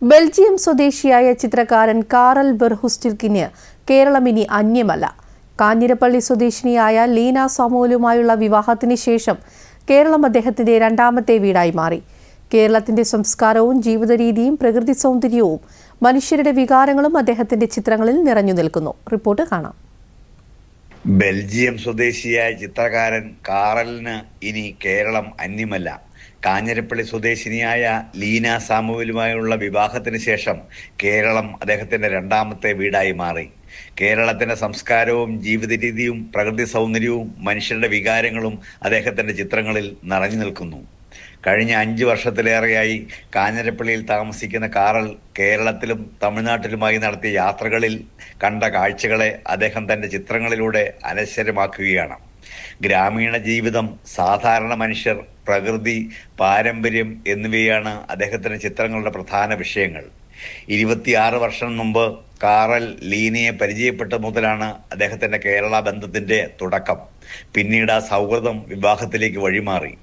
Belgium സ്വദേശിയായ ചിത്രകാരൻ Karl വെർഹുസ്റ്റിൽക്കിന് Keralam ഇനി അന്യമല്ല. കാഞ്ഞിരപ്പള്ളി സ്വദേശിനിയായ ലീന സാമുവലുമായുള്ള വിവാഹത്തിന് ശേഷം കേരളം അദ്ദേഹത്തിന്റെ രണ്ടാമത്തെ വീടായി മാറി. കേരളത്തിന്റെ സംസ്കാരവും ജീവിതരീതിയും പ്രകൃതി സൗന്ദര്യവും മനുഷ്യരുടെ വികാരങ്ങളും അദ്ദേഹത്തിന്റെ ചിത്രങ്ങളിൽ നിറഞ്ഞു നിൽക്കുന്നു. റിപ്പോർട്ട് കാണാം. ബെൽജിയം സ്വദേശിയായ ചിത്രകാരൻ കാറലിന് ഇനി കേരളം അന്യമല്ല. കാഞ്ഞിരപ്പള്ളി സ്വദേശിനിയായ ലീന സാമുവലുമായുള്ള വിവാഹത്തിന് ശേഷം കേരളം അദ്ദേഹത്തിന്റെ രണ്ടാമത്തെ വീടായി മാറി. കേരളത്തിന്റെ സംസ്കാരവും ജീവിത രീതിയും പ്രകൃതി സൗന്ദര്യവും മനുഷ്യരുടെ വികാരങ്ങളും അദ്ദേഹത്തിന്റെ ചിത്രങ്ങളിൽ നിറഞ്ഞു നിൽക്കുന്നു. കഴിഞ്ഞ 5 വർഷത്തിലേറെയായി കാഞ്ഞിരപ്പള്ളിയിൽ താമസിക്കുന്ന കാറൽ കേരളത്തിലും തമിഴ്നാട്ടിലുമായി നടത്തിയ യാത്രകളിൽ കണ്ട കാഴ്ചകളെ അദ്ദേഹം തന്റെ ചിത്രങ്ങളിലൂടെ അനശ്വരമാക്കുകയാണ്. ഗ്രാമീണ ജീവിതം, സാധാരണ മനുഷ്യർ, പ്രകൃതി, പാരമ്പര്യം എന്നിവയാണ് അദ്ദേഹത്തിന്റെ ചിത്രങ്ങളുടെ പ്രധാന വിഷയങ്ങൾ. 26 വർഷം മുമ്പ് കാറൽ ലീനയെ പരിചയപ്പെട്ട മുതലാണ് അദ്ദേഹത്തിന്റെ കേരള ബന്ധത്തിന്റെ തുടക്കം. പിന്നീട് ആ സൗഹൃദം വിവാഹത്തിലേക്ക് വഴിമാറി.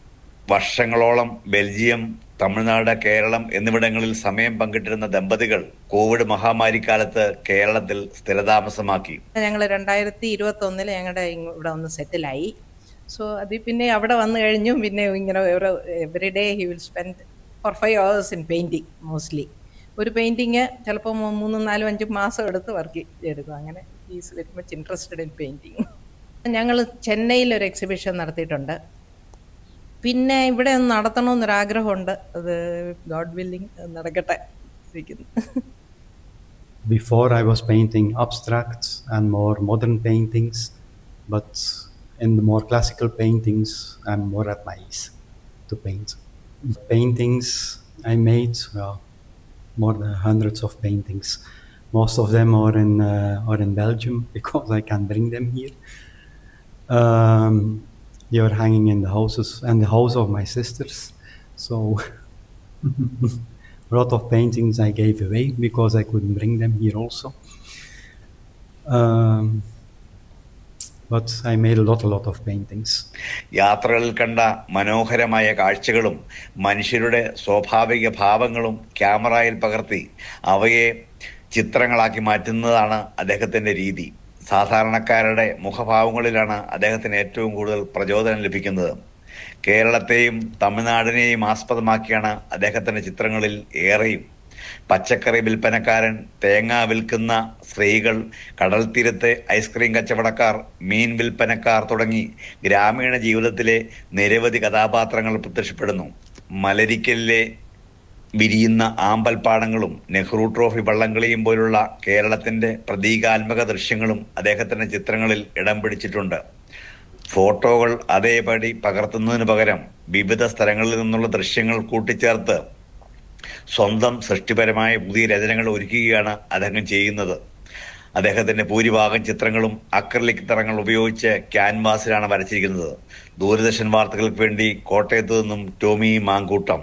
വർഷങ്ങളോളം ബെൽജിയം, തമിഴ്നാട്, കേരളം എന്നിവിടങ്ങളിൽ സമയം പങ്കിട്ടിരുന്ന ദമ്പതികൾ കോവിഡ് മഹാമാരിക്കാലത്ത് കേരളത്തിൽ സ്ഥിരതാമസമാക്കി. ഞങ്ങൾ 2021 ഞങ്ങളുടെ ഇവിടെ ഒന്ന് സെറ്റിലായി. സോ അത് പിന്നെ അവിടെ വന്നു കഴിഞ്ഞു. പിന്നെ ഇങ്ങനെ every day he will spend four 5 hours in painting. Mostly ഒരു പെയിന്റിങ് ചിലപ്പോൾ 3, 4, 5 മാസം എടുത്ത് വർക്ക് ചെയ്തെടുക്കും. അങ്ങനെ is very much interested in painting. ഞങ്ങൾ ചെന്നൈയിൽ ഒരു എക്സിബിഷൻ നടത്തിയിട്ടുണ്ട്. പിന്നെ ഇവിടെ ഒന്ന് നടത്തണമെന്നൊരാഗ്രഹമുണ്ട്. അത് ഗോഡ് വില്ലിങ് നടക്കട്ടെ. Before I was painting abstract and more modern paintings, but in the more classical paintings I'm more at my ease to paint. Paintings I made, more than hundreds of paintings. Most of them are in Belgium because I can't bring them here. They are hanging in the houses and the house of my sisters. So a lot of paintings I gave away because I couldn't bring them here also. But I made a lot of paintings. യാത്രകളിൽ കണ്ട മനോഹരമായ കാഴ്ചകളും മനുഷ്യരുടെ സ്വാഭാവിക ഭാവങ്ങളും ക്യാമറയിൽ പകർത്തി അവയെ ചിത്രങ്ങളാക്കി മാറ്റുന്നതാണ് അദ്ദേഹത്തിന്റെ രീതി. സാധാരണക്കാരുടെ മുഖഭാവങ്ങളിലാണ് അദ്ദേഹത്തിന് ഏറ്റവും കൂടുതൽ പ്രചോദനം ലഭിക്കുന്നത്. കേരളത്തെയും തമിഴ്നാടിനെയും ആസ്പദമാക്കിയാണ് അദ്ദേഹത്തിന്റെ ചിത്രങ്ങളിൽ ഏറെയും. പച്ചക്കറി വിൽപ്പനക്കാരൻ, തേങ്ങ വിൽക്കുന്ന സ്ത്രീകൾ, കടൽ തീരത്തെ ഐസ്ക്രീം കച്ചവടക്കാർ, മീൻ വിൽപ്പനക്കാർ തുടങ്ങി ഗ്രാമീണ ജീവിതത്തിലെ നിരവധി കഥാപാത്രങ്ങൾ പ്രത്യക്ഷപ്പെടുന്നു. മലരിക്കലിലെ വിരിയുന്ന ആമ്പൽപ്പാടങ്ങളും നെഹ്റു ട്രോഫി വള്ളംകളിയും പോലുള്ള കേരളത്തിന്റെ പ്രതീകാത്മക ദൃശ്യങ്ങളും അദ്ദേഹത്തിന്റെ ചിത്രങ്ങളിൽ ഇടം പിടിച്ചിട്ടുണ്ട്. ഫോട്ടോകൾ അതേപടി പകർത്തുന്നതിന് പകരം വിവിധ സ്ഥലങ്ങളിൽ നിന്നുള്ള ദൃശ്യങ്ങൾ കൂട്ടിച്ചേർത്ത് സ്വന്തം സൃഷ്ടിപരമായ പുതിയ രചനകൾ ഒരുക്കുകയാണ് അദ്ദേഹം ചെയ്യുന്നത്. അദ്ദേഹത്തിന്റെ ഭൂരിഭാഗം ചിത്രങ്ങളും അക്രിലിക് നിറങ്ങൾ ഉപയോഗിച്ച് ക്യാൻവാസിലാണ് വരച്ചിരിക്കുന്നത്. ദൂരദർശൻ വാർത്തകൾക്ക് വേണ്ടി കോട്ടയത്ത് നിന്നും ടോമി മാങ്കൂട്ടം.